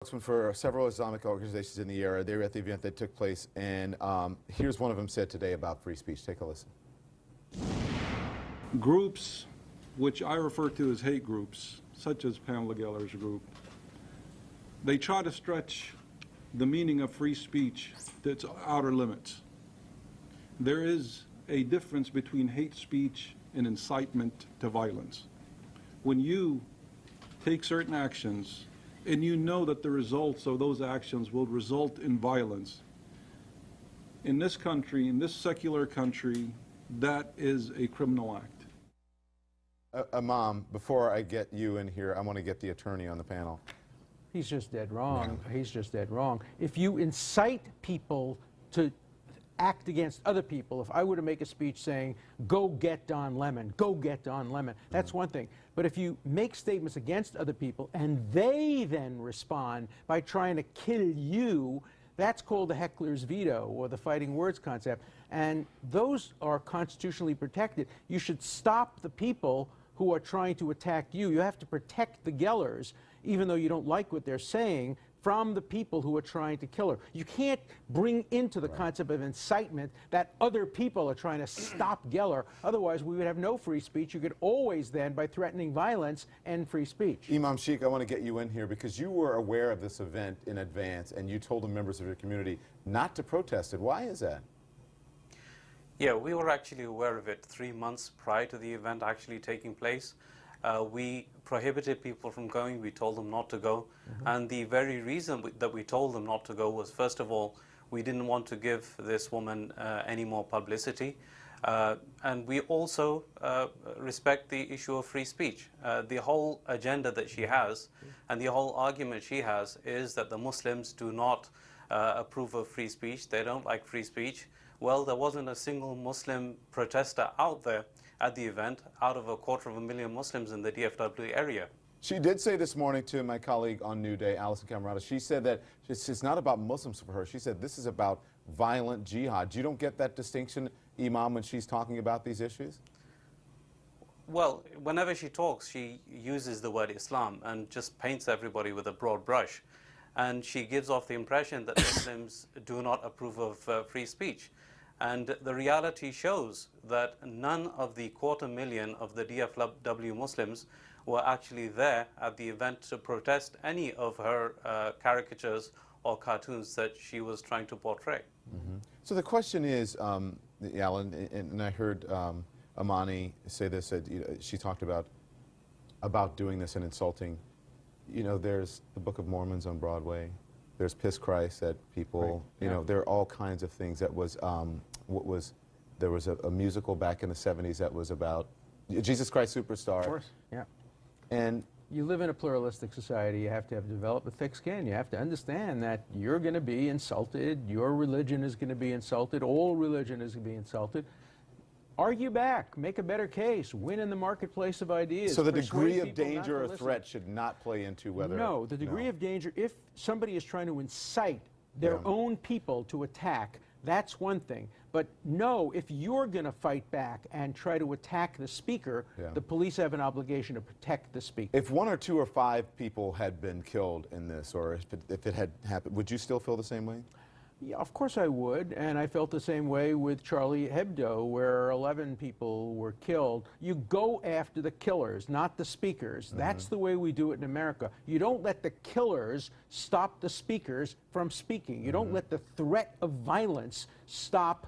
Spokesman for several Islamic organizations in the area. They were at the event that took place, and here's one of them said today about free speech. Take a listen. Groups, which I refer to as hate groups, such as Pamela Geller's group, they try to stretch the meaning of free speech to its outer limits. There is a difference between hate speech and incitement to violence. When you take certain actions and you know that the results of those actions will result in violence, in this country, in this secular country, that is a criminal act. Imam, before I get you in here, I want to get the attorney on the panel. He's just dead wrong. He's just dead wrong. If you incite people to act against other people, if I were to make a speech saying, go get Don Lemon, go get Don Lemon, that's one thing. But if you make statements against other people and they then respond by trying to kill you, that's called the heckler's veto or the fighting words concept. And those are constitutionally protected. You should stop the people who are trying to attack you. You have to protect the Gellers, even though you don't like what they're saying, from the people who are trying to kill her. You can't bring into the concept of incitement that other people are trying to stop Geller. Otherwise, we would have no free speech. You could always then, by threatening violence, end free speech. Imam Sheikh, I want to get you in here because you were aware of this event in advance and you told the members of your community not to protest it. Why is that? Yeah, we were actually aware of it 3 months prior to the event actually taking place. We prohibited people from going. We told them not to go. And the very reason that we told them not to go was, first of all, we didn't want to give this woman any more publicity. And we also respect the issue of free speech. The whole agenda that she has and the whole argument she has is that the Muslims do not approve of free speech. They don't like free speech. Well, there wasn't a single Muslim protester out there at the event out of 250,000 Muslims in the DFW area. She did say this morning to my colleague on New Day, Alison Camerata, she said that it's not about Muslims for her. She said this is about violent jihad. You don't get that distinction, Imam, when she's talking about these issues? Well, whenever she talks, she uses the word Islam and just paints everybody with a broad brush. And she gives off the impression that Muslims do not approve of free speech. And the reality shows that none of the 250,000 of the DFW Muslims were actually there at the event to protest any of her caricatures or cartoons that she was trying to portray. So the question is, Alan, and I heard Amani say this, she talked about doing this and insulting. You know, there's the Book of Mormons on Broadway. There's Piss Christ that people, you know, there are all kinds of things. That was, there was a musical back in the 70s that was about Jesus Christ Superstar. Of course, yeah. And you live in a pluralistic society. You have to develop a thick skin. You have to understand that you're going to be insulted. Your religion is going to be insulted. All religion is going to be insulted. Argue back, make a better case, win in the marketplace of ideas. So the degree of danger or threat should not play into whether... No, the degree of danger, if somebody is trying to incite their own people to attack, that's one thing. But no, if you're going to fight back and try to attack the speaker, the police have an obligation to protect the speaker. If 1 or 2 or 5 people had been killed in this, or if it had happened, would you still feel the same way? Yeah, of course I would, and I felt the same way with Charlie Hebdo, where 11 people were killed. You go after the killers, not the speakers. That's the way we do it in America. You don't let the killers stop the speakers from speaking. You don't let the threat of violence stop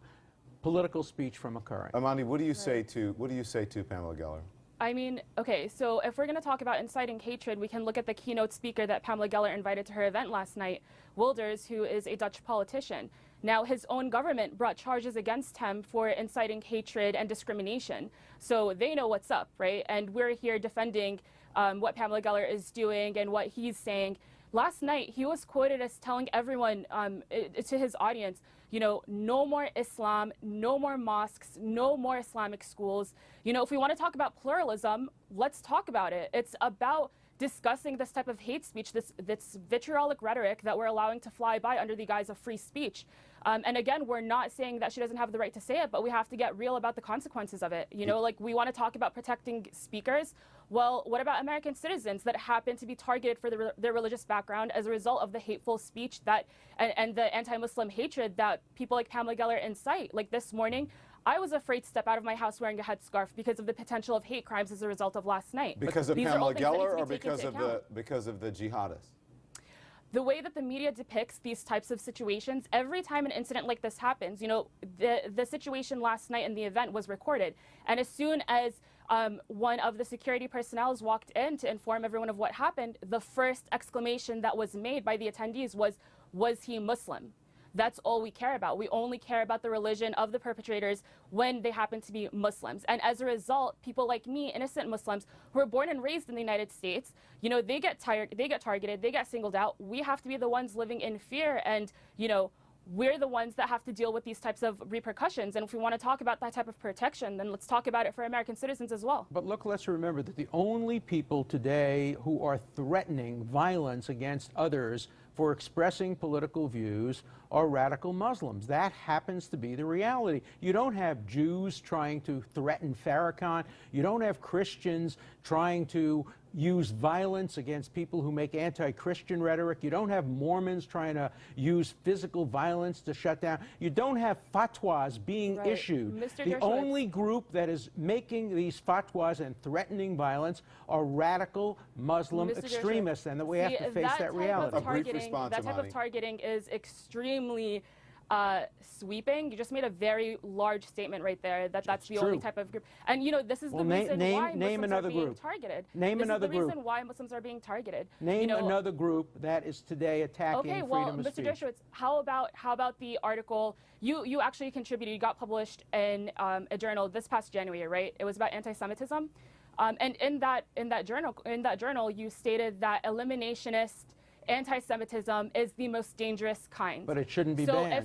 political speech from occurring. Amani, what do you say to Pamela Geller? I mean, okay, so if we're going to talk about inciting hatred, we can look at the keynote speaker that Pamela Geller invited to her event last night, Wilders, who is a Dutch politician. Now, his own government brought charges against him for inciting hatred and discrimination. So they know what's up, right? And we're here defending what Pamela Geller is doing and what he's saying. Last night, he was quoted as telling everyone, to his audience, you know, no more Islam, no more mosques, no more Islamic schools. You know, if we want to talk about pluralism, let's talk about it. It's about discussing this type of hate speech, this vitriolic rhetoric that we're allowing to fly by under the guise of free speech. And again, we're not saying that she doesn't have the right to say it, but we have to get real about the consequences of it. You know, like we want to talk about protecting speakers. Well, what about American citizens that happen to be targeted for their religious background as a result of the hateful speech that and the anti-Muslim hatred that people like Pamela Geller incite? Like this morning, I was afraid to step out of my house wearing a headscarf because of the potential of hate crimes as a result of last night. Because of These are all Pamela things that need to Geller, be or taken into because of the jihadists? The way that the media depicts these types of situations, every time an incident like this happens, you know, the situation last night in the event was recorded. And as soon as one of the security personnel walked in to inform everyone of what happened, the first exclamation that was made by the attendees was he Muslim? That's all we care about. We only care about the religion of the perpetrators when they happen to be Muslims. And as a result, people like me, innocent Muslims, who were born and raised in the United States, you know, they get targeted, they get singled out. We have to be the ones living in fear, and, you know, we're the ones that have to deal with these types of repercussions. And if we want to talk about that type of protection, then let's talk about it for American citizens as well. But look, let's remember that the only people today who are threatening violence against others for expressing political views are radical Muslims. That happens to be the reality. You don't have Jews trying to threaten Farrakhan. You don't have Christians trying to use violence against people who make anti-Christian rhetoric. You don't have Mormons trying to use physical violence to shut down. You don't have fatwas being issued. Mr. The Dershowitz. only group that is making these fatwas and threatening violence are radical Muslim Mr. extremists, and that we have to face that reality. A brief response, That type of Amani. targeting is extremely sweeping. You just made a very large statement right there that that's the only true. type of group. And you know, this is Well, the reason why name Muslims another are being group. targeted. Name this another is the group. reason why Muslims are being targeted. Name you know, another group that is today attacking okay, well, freedom of Mr. speech. Dershowitz, how about the article you actually contributed? You got published in a journal this past January, right? It was about anti-Semitism, and in that journal, you stated that eliminationist anti-Semitism is the most dangerous kind. But it shouldn't be so banned.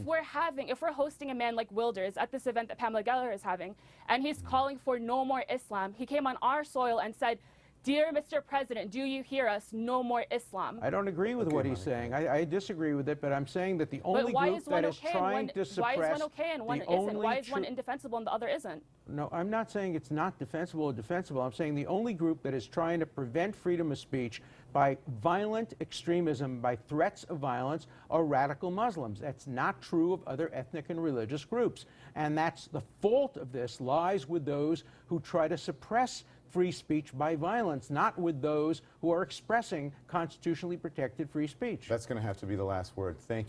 if we're hosting a man like Wilders at this event that Pamela Geller is having, and he's calling for no more Islam, he came on our soil and said, "Dear Mr. President, do you hear us? No more Islam." I don't agree with what he's saying. I disagree with it, but I'm saying that the But only why group is one that is okay trying and to one, why suppress is one okay and one the isn't? only Why is one true- indefensible and the other isn't? No, I'm not saying it's not defensible or defensible. I'm saying the only group that is trying to prevent freedom of speech by violent extremism, by threats of violence, are radical Muslims. That's not true of other ethnic and religious groups. And that's the fault of this lies with those who try to suppress free speech by violence, not with those who are expressing constitutionally protected free speech. That's going to have to be the last word. Thank you.